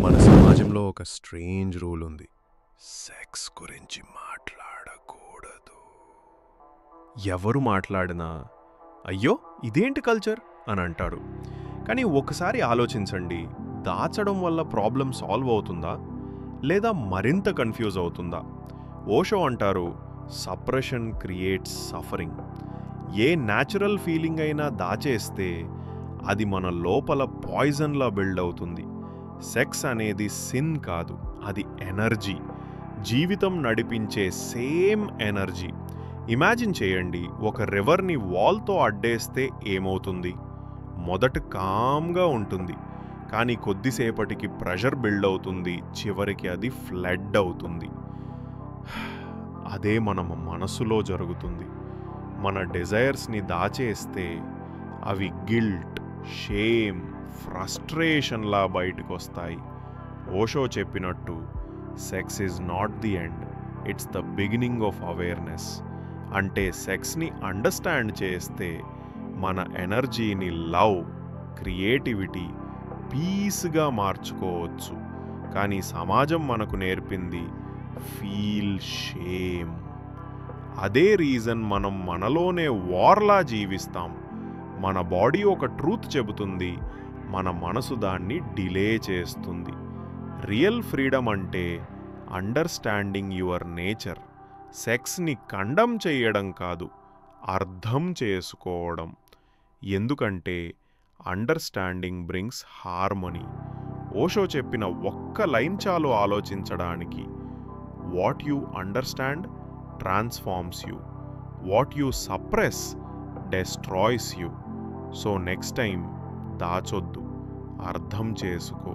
మన సమాజంలో ఒక స్ట్రేంజ్ రూల్ ఉంది. సెక్స్ గురించి మాట్లాడకూడదు. ఎవరు మాట్లాడినా అయ్యో ఇదేంటి కల్చర్ అని అంటారు. కానీ ఒకసారి ఆలోచించండి, దాచడం వల్ల ప్రాబ్లం సాల్వ్ అవుతుందా లేదా మరింత కన్ఫ్యూజ్ అవుతుందా? ఓషో అంటారు, suppression creates suffering. A natural feeling అయినా దాచేస్తే అది మన లోపల పాయిజన్లా బిల్డ్ అవుతుంది. సెక్స్ అనేది సిన్ కాదు, అది ఎనర్జీ, జీవితం నడిపించే సేమ్ ఎనర్జీ. ఇమాజిన్ చేయండి, ఒక రివర్ని వాల్తో అడ్డేస్తే ఏమవుతుంది? మొదట కామ్గా ఉంటుంది, కానీ కొద్దిసేపటికి ప్రెషర్ బిల్డ్ అవుతుంది, చివరికి అది ఫ్లడ్ అవుతుంది. అదే మన మనసులో జరుగుతుంది. మన డిజైర్స్ని దాచేస్తే అవి గిల్ట్, షేమ్, ఫ్రస్ట్రేషన్లా బయటకు వస్తాయి. ఓషో చెప్పినట్టు sex is not the end, it's the beginning of awareness. అంటే సెక్స్ని అండర్స్టాండ్ చేస్తే మన ఎనర్జీని లవ్, క్రియేటివిటీ, పీస్గా మార్చుకోవచ్చు. కానీ సమాజం మనకు నేర్పింది ఫీల్ షేమ్. అదే రీజన్ మనం మనలోనే వార్లా జీవిస్తాం. మన బాడీ ఒక ట్రూత్ చెబుతుంది, మన మనసు దాన్ని డిలే చేస్తుంది. రియల్ ఫ్రీడమ్ అంటే అండర్స్టాండింగ్ యువర్ నేచర్. సెక్స్ని కండమ్ చేయడం కాదు, అర్థం చేసుకోవడం. ఎందుకంటే అండర్స్టాండింగ్ బ్రింగ్స్ హార్మనీ. ఓషో చెప్పిన ఒక్క లైన్ చాలు ఆలోచించడానికి. What you understand transforms you, what you suppress destroys you. So next time దాచొద్దు, అర్థం చేసుకో.